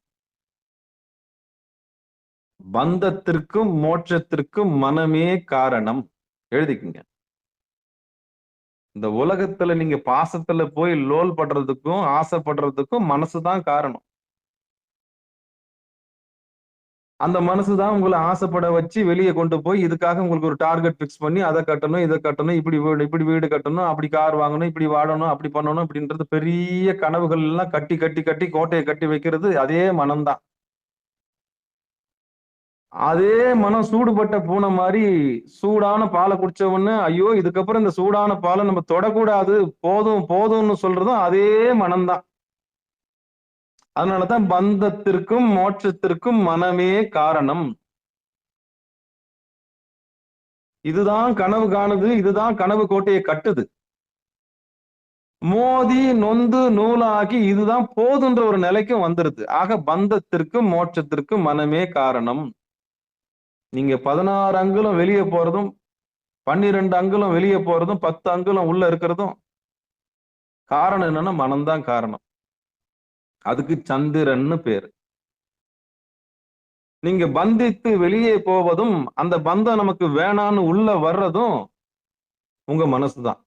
பந்தத்திற்கும் மோட்சத்திற்கும் மனமே காரணம். எழுதிக்குங்க. இந்த உலகத்துல நீங்க பாசத்துல போய் லோல் படுறதுக்கும் ஆசைப்படுறதுக்கும் மனசுதான் காரணம். அந்த மனசுதான் உங்களை ஆசைப்பட வச்சு வெளியே கொண்டு போய் இதுக்காக உங்களுக்கு ஒரு டார்கெட் பிக்ஸ் பண்ணி அதை கட்டணும், இதை கட்டணும், இப்படி வீடு கட்டணும், அப்படி கார் வாங்கணும், இப்படி வாழணும், அப்படி பண்ணணும் அப்படின்றது பெரிய கனவுகள் எல்லாம் கட்டி கட்டி கட்டி கோட்டையை கட்டி வைக்கிறது அதே மனம்தான். அதே மனம் சூடுபட்ட பூனை மாதிரி சூடான பாலை குடிச்சவொன்னு ஐயோ இதுக்கப்புறம் இந்த சூடான பாலை நம்ம தொடக்கூடாது, போதும் போதும்னு சொல்றதும் அதே மனம்தான். அதனாலதான் பந்தத்திற்கும் மோட்சத்திற்கும் மனமே காரணம். இதுதான் கனவு காணுது, இதுதான் கனவு கோட்டையை கட்டுது. மோதி நொந்து நூலாகி இதுதான் போதுன்ற ஒரு நிலைக்கும் வந்துருது. ஆக பந்தத்திற்கும் மோட்சத்திற்கும் மனமே காரணம். நீங்க 16 அங்குலம் வெளியே போறதும் 12 அங்குலம் வெளியே போறதும் 10 அங்குலம் உள்ள இருக்கிறதும் காரணம் என்னன்னா மனம்தான் காரணம். அதுக்கு சந்திரன்னு பேரு. நீங்க பந்தித்து வெளியே போவதும் அந்த பந்தம் நமக்கு வேணான்னு உள்ள வர்றதும் உங்க மனசுதான்.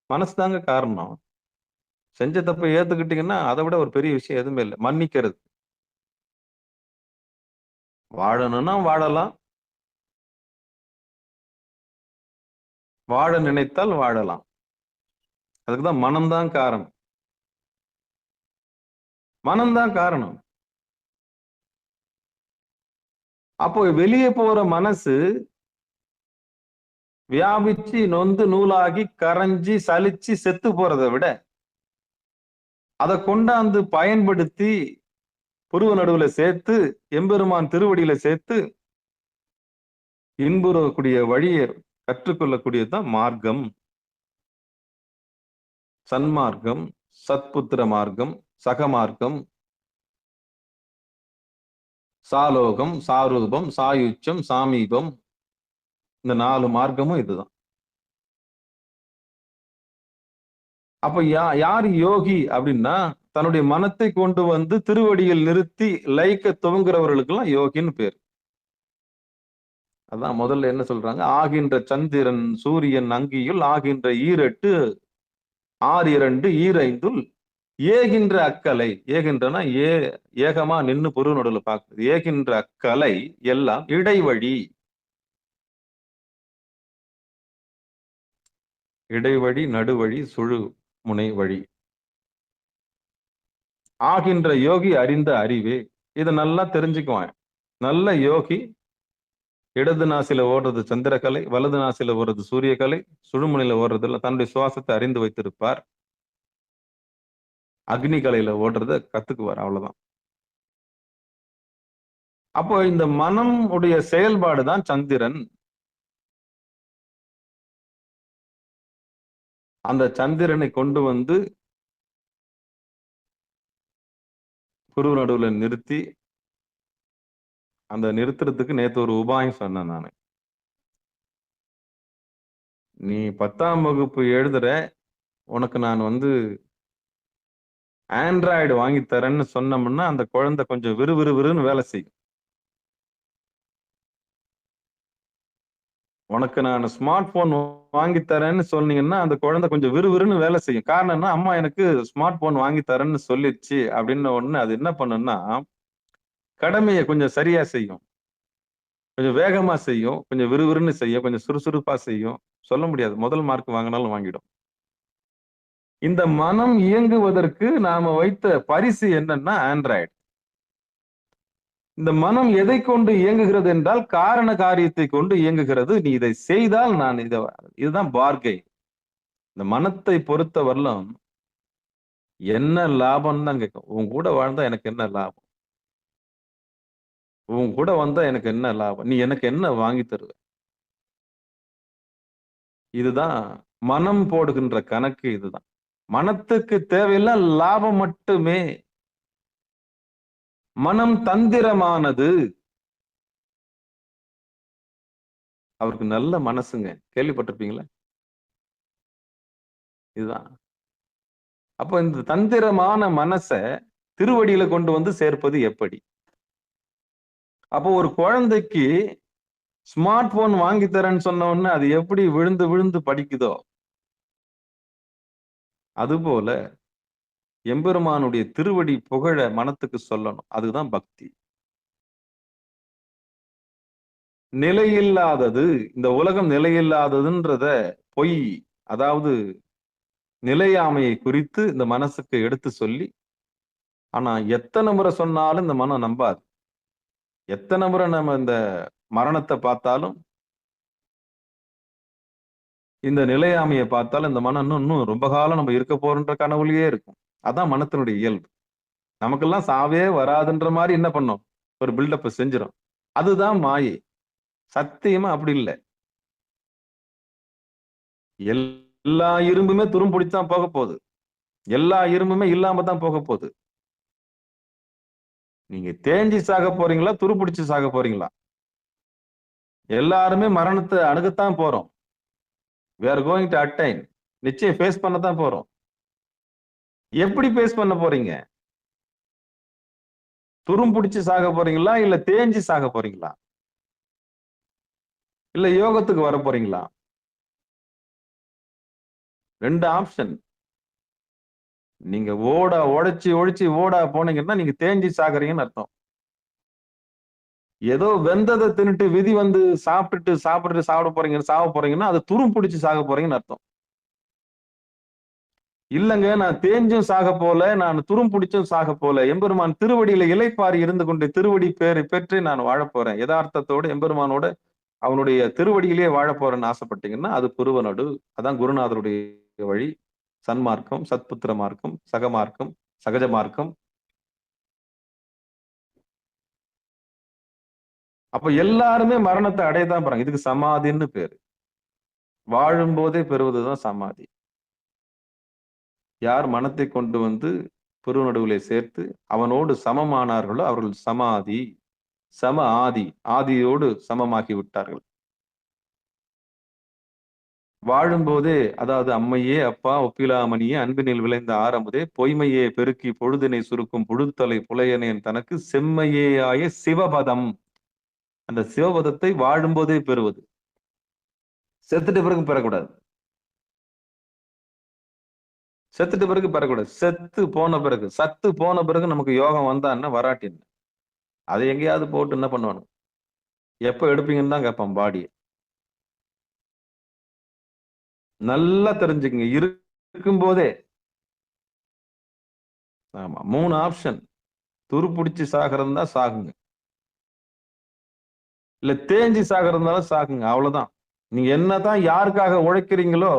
மனசுதாங்க காரணம். செஞ்ச தப்பை ஏத்துக்கிட்டீங்கன்னா அதை விட ஒரு பெரிய விஷயம் எதுவுமே இல்லை. மன்னிக்கிறது. வாழணும்னா வாழலாம், வாழ நினைத்தால் வாழலாம். அதுக்குதான் மனம்தான் காரணம். மனம்தான் காரணம். அப்போ வெளியே போற மனசு வியாபிச்சு நொந்து நூலாகி கரைஞ்சி சலிச்சு செத்து போறதை விட அதை கொண்டாந்து பயன்படுத்தி புருவ நடுவுல சேர்த்து எம்பெருமான் திருவடியில சேர்த்து இன்புறக்கூடிய வழியை கற்றுக்கொள்ளக்கூடியதுதான் மார்க்கம். சன்மார்க்கம், சத்புத்திர மார்க்கம், சகமார்க்கம், சாலோகம், சாரூபம், சாயுச்சம், சாமீபம். இந்த 4 மார்க்கமும் இதுதான். அப்ப யார் யோகி அப்படின்னா தன்னுடைய மனத்தை கொண்டு வந்து திருவடியில் நிறுத்தி லைக்க துவங்குறவர்களுக்கு எல்லாம் யோகின்னு பேர். அதான் முதல்ல என்ன சொல்றாங்க, ஆகின்ற சந்திரன் சூரியன் அங்கியுள் ஆகின்ற 8 6 2 5 ஏகின்ற அக்கலை. ஏகின்றனா ஏகமா நின்னு பொருள் நடுவில் பார்க்குது. ஏகின்ற அக்கலை எல்லாம் இடைவழி. இடைவழி, நடுவழி, சுழு முனை வழி. ஆகின்ற யோகி அறிந்த அறிவே. இதை நல்லா தெரிஞ்சுக்குவான். நல்ல யோகி இடது நாசில ஓடுறது சந்திரக்கலை, வலது நாசில ஓடுறது சூரியக்கலை, சுழுமுனையில ஓடுறதுல தன்னுடைய சுவாசத்தை அறிந்து வைத்திருப்பார். அக்னி கலையில ஓடுறத கத்துக்குவார். அவ்வளவுதான். அப்போ இந்த மனம் உடைய செயல்பாடுதான் சந்திரன். அந்த சந்திரனை கொண்டு வந்து குரு நடுவுல நிறுத்தி, அந்த நிறுத்துறதுக்கு நேத்து ஒரு உபாயம் சொன்னேன் நானு. நீ 10ஆம் வகுப்பு எழுதுற, உனக்கு நான் ஆண்ட்ராய்டு வாங்கி தரேன்னு சொன்னோம்னா அந்த குழந்தை கொஞ்சம் விறுவிறுன்னு வேலை செய்யும். உனக்கு நான் ஸ்மார்ட் போன் வாங்கி தரேன்னு சொன்னீங்கன்னா அந்த குழந்தை கொஞ்சம் விறுவிறுன்னு வேலை செய்யும். காரணம்னா அம்மா எனக்கு ஸ்மார்ட் போன் வாங்கி தரேன்னு சொல்லிடுச்சு அப்படின்னு ஒண்ணு அது என்ன பண்ணுன்னா கடமையை கொஞ்சம் சரியா செய்யும், கொஞ்சம் வேகமா செய்யும், கொஞ்சம் விறுவிறுன்னு செய்யும், கொஞ்சம் சுறுசுறுப்பா செய்யும். சொல்ல முடியாது, முதல் மார்க் வாங்கினாலும் வாங்கிடும். இந்த மனம் இயங்குவதற்கு நாம வைத்த பரிசு என்னன்னா ஆண்ட்ராய்டு. இந்த மனம் எதை கொண்டு இயங்குகிறது என்றால் காரண காரியத்தை கொண்டு இயங்குகிறது. நீ இதை செய்தால் நான் இதுதான் பார்கை. இந்த மனத்தை பொறுத்த வரலும் என்ன லாபம் தான் கேட்கும். உன் கூட வாழ்ந்தா எனக்கு என்ன லாபம், உன் கூட வந்தா எனக்கு என்ன லாபம், நீ எனக்கு என்ன வாங்கி தருவ. இதுதான் மனம் போடுகின்ற கணக்கு. இதுதான் மனத்துக்கு தேவையில்லை லாபம் மட்டுமே. மனம் தந்திரமானது. அவருக்கு நல்ல மனசுங்க, கேள்விப்பட்டிருப்பீங்களா? இதுதான். அப்போ இந்த தந்திரமான மனசை திருவடியில கொண்டு வந்து சேர்ப்பது எப்படி? அப்போ ஒரு குழந்தைக்கு ஸ்மார்ட் போன் வாங்கி தரேன்னு சொன்ன உடனே அது எப்படி விழுந்து விழுந்து படிக்குதோ அதுபோல எம்பெருமானுடைய திருவடி புகழ மனத்துக்கு சொல்லணும். அதுதான் பக்தி. நிலையில்லாதது, இந்த உலகம் நிலையில்லாததுன்றத பொய், அதாவது நிலையாமையை குறித்து இந்த மனசுக்கு எடுத்து சொல்லி, ஆனா எத்தனை முறை சொன்னாலும் இந்த மனம் நம்பாது. எத்தனை முறை நம்ம இந்த மரணத்தை பார்த்தாலும், இந்த நிலையாமையை பார்த்தாலும் இந்த மனம் இன்னும் ரொம்ப காலம் நம்ம இருக்க போறோன்ற கனவுலயே இருக்கும். அதான் மனத்தினுடைய இயல்பு. நமக்கெல்லாம் சாவே வராதுன்ற மாதிரி என்ன பண்ணோம், ஒரு பில்டப் செஞ்சிடும். அதுதான் மாயை. சத்தியமா அப்படி இல்லை. எல்லா இரும்புமே துரும்பிடித்தான் போக போகுது. எல்லா இரும்புமே இல்லாம தான் போக போகுது. நீங்க தேஞ்சி சாக போறீங்களா, துருப்பிடிச்சு சாக போறீங்களா? எல்லாருமே மரணத்தை அணுகத்தான் போறோம். we are going to attain. நிச்சயம் ஃபேஸ் பண்ணத்தான் போறோம். எப்படி ஃபேஸ் பண்ண போறீங்க? துரும்பிடிச்சு சாக போறீங்களா, இல்ல தேஞ்சி சாக போறீங்களா, இல்ல யோகத்துக்கு வர போறீங்களா? 2 ஆப்ஷன். நீங்க உழைச்சி ஓடா போனீங்கன்னா நீங்க தேஞ்சி சாகுறீங்கன்னு அர்த்தம். ஏதோ வெந்ததை தின்னுட்டு விதி வந்து சாப்பிட போறீங்கன்னா அது துரும் பிடிச்சு சாக போறீங்கன்னு அர்த்தம். இல்லங்க, நான் தேஞ்சும் சாக போல, நான் துரும் பிடிச்சும் சாக போல, எம்பெருமான் திருவடியில இலைப்பாரி இருந்து கொண்டு திருவடி பேரை பெற்று நான் வாழ போறேன், யதார்த்தத்தோட எம்பெருமானோட அவனுடைய திருவடியிலேயே வாழ போறேன்னு ஆசைப்பட்டீங்கன்னா அது புருவ நடு. அதான் குருநாதருடைய வழி. சன்மார்க்கம், சத்புத்திர மார்க்கம், சகமார்க்கம், சகஜ மார்க்கம். அப்ப எல்லாருமே மரணத்தை அடையதான் போறாங்க. இதுக்கு சமாதின்னு பேரு. வாழும் போதே பெறுவதுதான் சமாதி. யார் மனத்தை கொண்டு வந்து புருவ நடுவிலே சேர்த்து அவனோடு சமமானார்களோ அவர்கள் சமாதி, சம ஆதி, ஆதியோடு சமமாக்கி விட்டார்கள். வாழும்போதே, அதாவது அம்மையே அப்பா ஒப்பிலாமணியே அன்பினில் விளைந்த ஆரமுதே பொய்மையே பெருக்கி பொழுதினை சுருக்கும் புழுத்தலை புலையனேன் தனக்கு செம்மையேயாய சிவபதம். அந்த சிவபதத்தை வாழும்போதே பெறுவது. செத்துட்ட பிறகு பெறக்கூடாது. செத்துட்ட பிறகு பெறக்கூடாது. சத்து போன பிறகு நமக்கு யோகம் வந்தான்னா வராட்டின்னு அதை எங்கேயாவது போட்டு என்ன பண்ணுவானு, எப்ப எடுப்பீங்கன்னு தான் கேட்பான் பாடியை. நல்லா தெரிஞ்சுக்குங்க, இருக்கும் போதே. ஆமா, 3 ஆப்ஷன். துருப்பிடிச்சு சாகிறதா சாகுங்க, இல்ல தேஞ்சி சாகிறதுனால சாகுங்க. அவ்வளவுதான். நீங்க என்னதான் யாருக்காக உழைக்கிறீங்களோ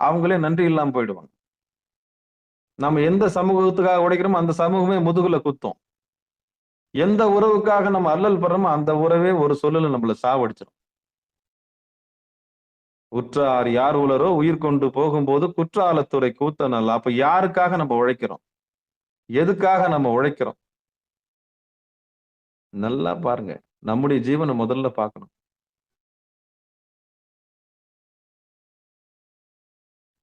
அவங்களே நன்றி இல்லாம போயிடுவாங்க. நம்ம எந்த சமூகத்துக்காக உழைக்கிறோமோ அந்த சமூகமே முதுகுல குத்தும். எந்த உறவுக்காக நம்ம அல்லல் படுறோமோ அந்த உறவே ஒரு சொல்லல நம்மள சாவடிச்சிடும். உற்றார் யார் உலரோ உயிர் கொண்டு போகும்போது குற்றாலத்துறை கூத்தனல்ல. அப்ப யாருக்காக நம்ம உழைக்கிறோம், எதுக்காக நம்ம உழைக்கிறோம்? நல்லா பாருங்க. நம்முடைய ஜீவனை முதல்ல பார்க்கணும்.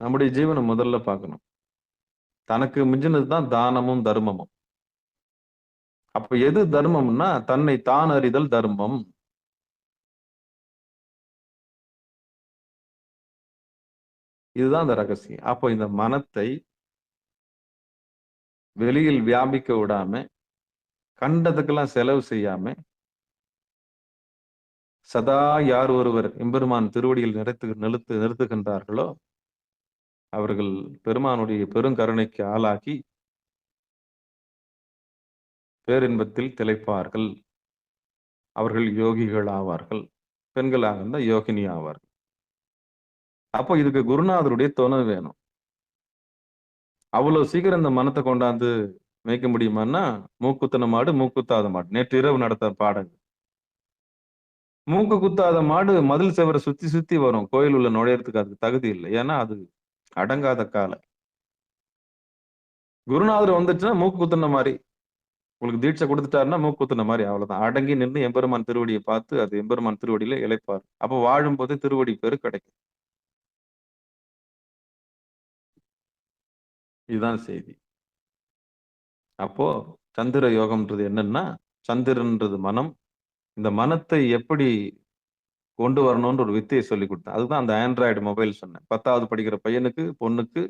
நம்முடைய ஜீவனை முதல்ல பார்க்கணும். தனக்கு மிஞ்சினதுதான் தானமும் தர்மமும். அப்ப எது தர்மம்னா தன்னை தான் அறிதல் தர்மம். இதுதான் அந்த ரகசியம். அப்போ இந்த மனத்தை வெளியில் வியாபிக்க விடாம, கண்டதுக்கெல்லாம் செலவு செய்யாம, சதா யார் ஒருவர் எம்பெருமான் திருவடியில் நிறுத்துகின்றார்களோ அவர்கள் பெருமானுடைய பெருங்கருணைக்கு ஆளாகி பேரின்பத்தில் திளைப்பார்கள். அவர்கள் யோகிகள் ஆவார்கள். பெண்களாக இருந்தால் யோகினி ஆவார்கள். அப்போ இதுக்கு குருநாதருடைய துணை வேணும். அவ்வளவு சீக்கிரம் இந்த மனத்தை கொண்டாந்து மேய்க்க முடியுமான்னா, மூக்குத்தன மாடு மூக்குத்தாத மாடு. நேற்று இரவு நடத்த பாடங்கள். மூக்கு குத்தாத மாடு மதில் செவரை சுத்தி சுத்தி வரும், கோயில் உள்ள நுழையறதுக்கு அதுக்கு தகுதி இல்லை. ஏன்னா அது அடங்காத கால. குருநாதர் வந்துச்சுன்னா மூக்கு குத்துன மாதிரி, உங்களுக்கு தீட்சை கொடுத்துட்டாருன்னா மூக்கு குத்துன மாதிரி. அவ்வளவுதான். அடங்கி நின்று எம்பெருமான் திருவடியை பார்த்து அது எம்பெருமான் திருவடியில இளைப்பார். அப்போ வாழும் போதே திருவடி பேரு கிடைக்கும். இதுதான் செய்தி. அப்போ சந்திர யோகம்ன்றது என்னன்னா, சந்திரன்றது மனம். இந்த மனத்தை எப்படி கொண்டு வரணும்ன்ற ஒரு வித்தையை சொல்லி கொடுத்தேன். அதுதான் அந்த ஆண்ட்ராய்டு மொபைல் சொன்னேன். 10வது படிக்கிற பையனுக்கு பொண்ணுக்கு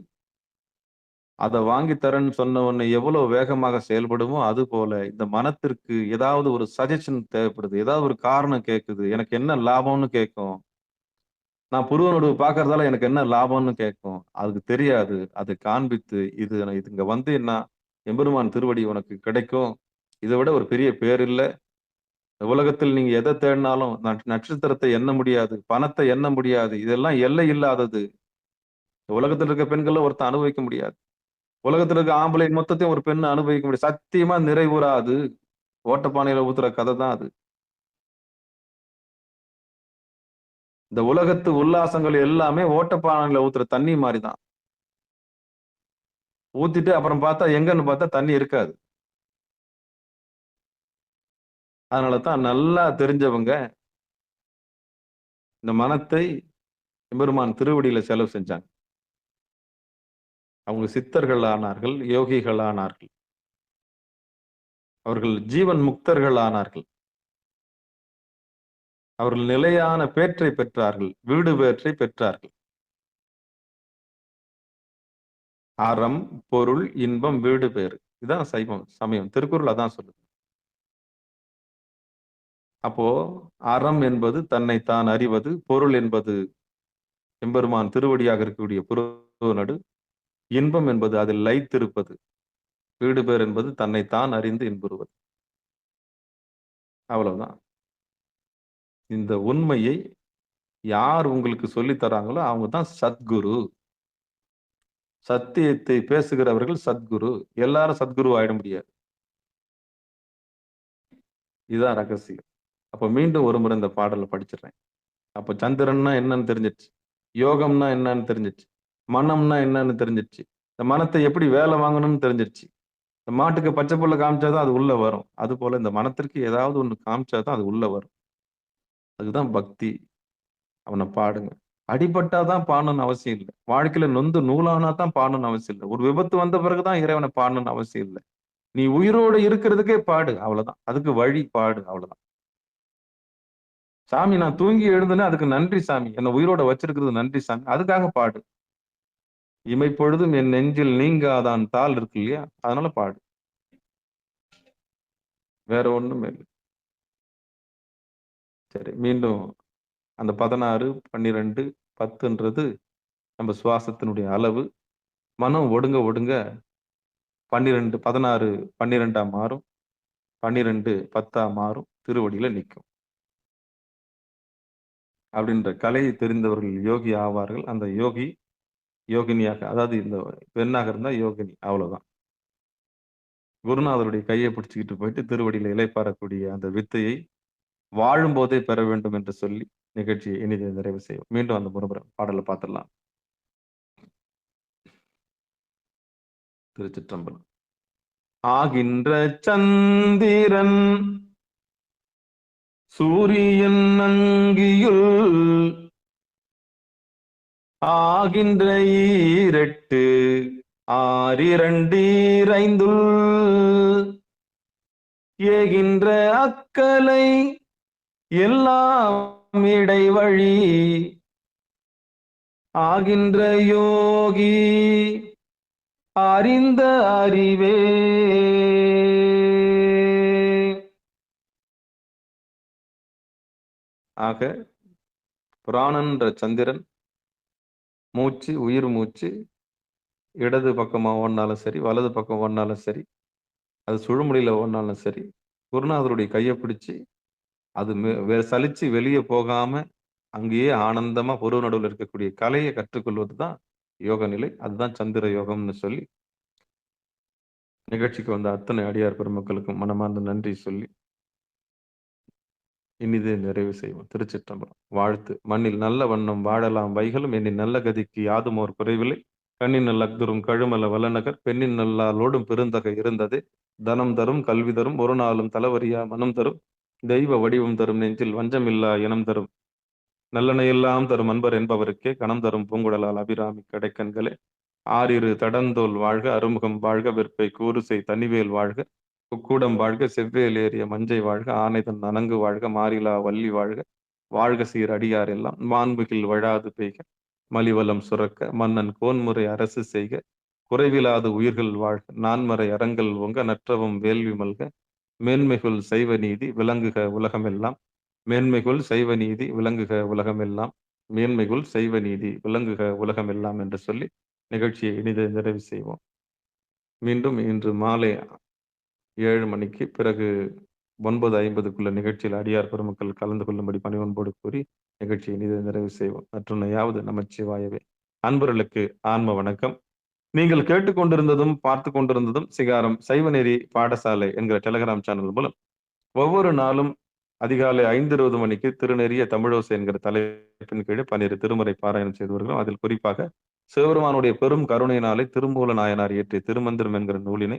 அதை வாங்கி தரேன்னு சொன்ன உடனே எவ்வளவு வேகமாக செயல்படுமோ அது போல இந்த மனத்திற்கு ஏதாவது ஒரு சஜஷன் தேவைப்படுது, ஏதாவது ஒரு காரணம் கேட்குது, எனக்கு என்ன லாபம்னு கேட்கும். நான் புருவ நடுவு பார்க்கறதால எனக்கு என்ன லாபம்னு கேட்கும். அதுக்கு தெரியாது. அதை காண்பித்து இது இங்க வந்து என்ன எம்பெருமான் திருவடி உனக்கு கிடைக்கும். இதை விட ஒரு பெரிய பேர் இல்ல. உலகத்தில் நீங்க எதை தேடினாலும் நட்சத்திரத்தை எண்ண முடியாது, பணத்தை எண்ண முடியாது. இதெல்லாம் எல்லை இல்லாதது. உலகத்தில் இருக்க பெண்களை ஒருத்தன் அனுபவிக்க முடியாது. உலகத்துல இருக்க ஆம்பளை மொத்தத்தையும் ஒரு பெண் அனுபவிக்க முடியும். சத்தியமா நிறைவுறாது. ஓட்டப்பானையில ஊத்துற கதை தான் அது. இந்த உலகத்து உல்லாசங்கள் எல்லாமே ஓட்டப்பானையில ஊத்துற தண்ணி மாதிரிதான். ஊத்திட்டு அப்புறம் பார்த்தா எங்கன்னு பார்த்தா தண்ணி இருக்காது. அதனாலதான் நல்லா தெரிஞ்சவங்க இந்த மனத்தை எம்பெருமான் திருவடியில செலவு செஞ்சாங்க. அவங்க சித்தர்கள் ஆனார்கள், யோகிகள் ஆனார்கள், அவர்கள் ஜீவன் முக்தர்கள் ஆனார்கள், அவர்கள் நிலையான பேற்றை பெற்றார்கள், வீடு பேற்றை பெற்றார்கள். அறம், பொருள், இன்பம், வீடு பேறு, இதான் சைவம் சமயம். திருக்குறள் அதான் சொல்லுது. அப்போ அறம் என்பது தன்னைத்தான் அறிவது, பொருள் என்பது எம்பெருமான் திருவடியாக இருக்கக்கூடிய புருவநடு, இன்பம் என்பது அதில் லயித்திருப்பது, வீடு பேர் என்பது தன்னைத்தான் அறிந்து இன்புறுவது. அவ்வளவுதான். இந்த உண்மையை யார் உங்களுக்கு சொல்லித் தராங்களோ அவங்க தான் சத்குரு. சத்தியத்தை பேசுகிறவர்கள் சத்குரு. எல்லாரும் சத்குரு ஆயிட முடியாது. இதுதான் ரகசியம். அப்ப மீண்டும் ஒரு முறை இந்த பாடலை படிச்சிடுறேன். அப்ப சந்திரன்னா என்னன்னு தெரிஞ்சிருச்சு, யோகம்னா என்னன்னு தெரிஞ்சிருச்சு, மனம்னா என்னன்னு தெரிஞ்சிருச்சு, இந்த மனத்தை எப்படி வேலை வாங்கணும்னு தெரிஞ்சிருச்சு. இந்த மாட்டுக்கு பச்சை புல்ல காமிச்சாதான் அது உள்ள வரும். அது போல இந்த மனத்திற்கு ஏதாவது ஒண்ணு காமிச்சாதான் அது உள்ள வரும். அதுதான் பக்தி. அவனை பாடுங்க. அடிபட்டாதான் பாடணும்னு அவசியம் இல்லை. வாழ்க்கையில நொந்து நூலானா தான் பாடணும்னு அவசியம் இல்லை. ஒரு விபத்து வந்த பிறகுதான் இறைவனை பாடணும்னு அவசியம் இல்லை. நீ உயிரோடு இருக்கிறதுக்கே பாடு, அவ்வளவுதான். அதுக்கு வழி பாடு, அவ்வளவுதான். சாமி நான் தூங்கி எழுதுனே அதுக்கு நன்றி சாமி, என்னை உயிரோட வச்சிருக்கிறது நன்றி சாமி, அதுக்காக பாடு. இமைப்பொழுதும் என் நெஞ்சில் நீங்காதான் தாள் இருக்கு இல்லையா, அதனால பாடு. வேற ஒண்ணும் இல்லை. சரி, மீண்டும் அந்த 16, 12, 10ன்றது நம்ம சுவாசத்தினுடைய அளவு. மனம் ஒடுங்க ஒடுங்க 12, 16 12ஆ மாறும், 12 10ஆ மாறும், திருவடியில நிற்கும். அப்படின்ற கலையை தெரிந்தவர்கள் யோகி ஆவார்கள். அந்த யோகி யோகினியாக, அதாவது இந்த பெண்ணாக இருந்தா யோகினி, அவ்வளவுதான். குருநாதருடைய கையை பிடிச்சுக்கிட்டு போயிட்டு திருவடியில இலைப்பாறக்கூடிய அந்த வித்தையை வாழும் போதே பெற வேண்டும் என்று சொல்லி நிகழ்ச்சியை இனிதை நிறைவு செய்வோம். மீண்டும் அந்த முறை பாடலை பார்த்துடலாம். திருச்சிற்றம்பலம். ஆகின்ற சந்திரன் சூரியன் அங்கியுள் ஆகின்ற ஈரெட்டு ஆறிரண்டீரைந்துள் ஏகின்ற அக்கலை எல்லாம் இடைவழி ஆகின்ற யோகி அறிந்த அறிவே. ஆக புராணன்ற சந்திரன் மூச்சு, உயிர் மூச்சு இடது பக்கமா ஓடினாலும் சரி, வலது பக்கம் ஓடினாலும் சரி, அது சுழுமுடியில ஓடினாலும் சரி, குருநாதருடைய கையை பிடிச்சு அது சலிச்சு வெளியே போகாம அங்கேயே ஆனந்தமா பொருள் நடுவில் இருக்கக்கூடிய கலையை கற்றுக்கொள்வது தான் யோக நிலை. அதுதான் சந்திர யோகம்னு சொல்லி நிகழ்ச்சிக்கு வந்த அத்தனை அடியார் பெருமக்களுக்கும் மனமார்ந்த நன்றி சொல்லி இனிதே நிறைவு செய்வோம். திருச்சிற்றம்பலம். வாழ்த்து. மண்ணில் நல்ல வண்ணம் வாழலாம் வைகளும் எண்ணின் நல்ல கதிக்கு யாதுமோர் குறைவில்லை. கண்ணின் நல் அக்தரும் கழுமல வல்லநகர் பெண்ணின் நல்லாலோடும் பெருந்தகை இருந்ததே. தனம் தரும் கல்வி தரும் ஒரு நாளும் தலவரியா மனம் தரும் தெய்வ வடிவம் தரும் நெஞ்சில் வஞ்சமில்லா இனம் தரும் நல்லனையெல்லாம் தரும் அன்பர் என்பவருக்கே கணம் தரும் பூங்குழலால் அபிராமி கடைக்கண்களே. ஆறிரு தடந்தோல் வாழ்க, அறுமுகம் வாழ்க, வெற்பை கூறுசை தனிவேல் வாழ்க, குக்கூடம் வாழ்க, செவ்வேல் ஏறிய மஞ்சை வாழ்க, ஆனைதன் நனங்கு வாழ்க, மாறிலா வள்ளி வாழ்க, வாழ்க சீர் அடியார் எல்லாம் மாண்புகில் வழாது பெய்க, மலிவலம் சுரக்க, மன்னன் கோன்முறை அரசு செய்க, குறைவிலாத உயிர்கள் வாழ்க, நான்மறை அறங்கள் ஓங்க, நற்றவம் வேள்வி மல்க, மேன்மைகுள் சைவ நீதி விளங்குக உலகமெல்லாம், மேன்மைகுள் சைவ நீதி விளங்குக உலகமெல்லாம், மேன்மைகுள் சைவ நீதி விளங்குக உலகமெல்லாம் என்று சொல்லி நிகழ்ச்சியை இனிதை நிறைவு செய்வோம். மீண்டும் இன்று மாலை 7 மணிக்கு பிறகு 9:50க்குள்ள நிகழ்ச்சியில் அடியார் பெருமக்கள் கலந்து கொள்ளும்படி பணிவன்போடு கூறி நிகழ்ச்சியை இனிதை நிறைவு செய்வோம். மற்றொன்னையாவது நமச்சிவாயவே. அன்பர்களுக்கு ஆன்ம வணக்கம். நீங்கள் கேட்டுக்கொண்டிருந்ததும் பார்த்து கொண்டிருந்ததும் சிகாரம் சைவநெறி பாடசாலை என்கிற டெலிகிராம் சேனல் மூலம் ஒவ்வொரு நாளும் அதிகாலை 5:20 மணிக்கு திருநெறிய தமிழோசை என்கிற தலைப்பின் கீழே 12 திருமுறை பாராயணம் செய்து வருகிறோம். அதில் குறிப்பாக சிவபெருமானுடைய பெரும் கருணையினாலே திருமூல நாயனார் இயற்றிய திருமந்திரம் என்கிற நூலினை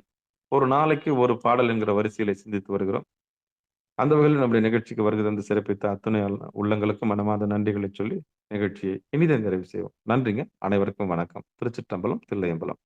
ஒரு நாளைக்கு ஒரு பாடல் என்கிற வரிசையில சிந்தித்து வருகிறோம். அந்த வகையில் நம்முடைய நிகழ்ச்சிக்கு வருகை தந்து சிறப்பித்த அத்துணை உள்ளங்களுக்கும் மனமார்ந்த நன்றிகளை சொல்லி நிகழ்ச்சியை இனிதை நிறைவு செய்வோம். நன்றிங்க. அனைவருக்கும் வணக்கம். திருச்சிற்றம்பலம், தில்லையம்பலம்.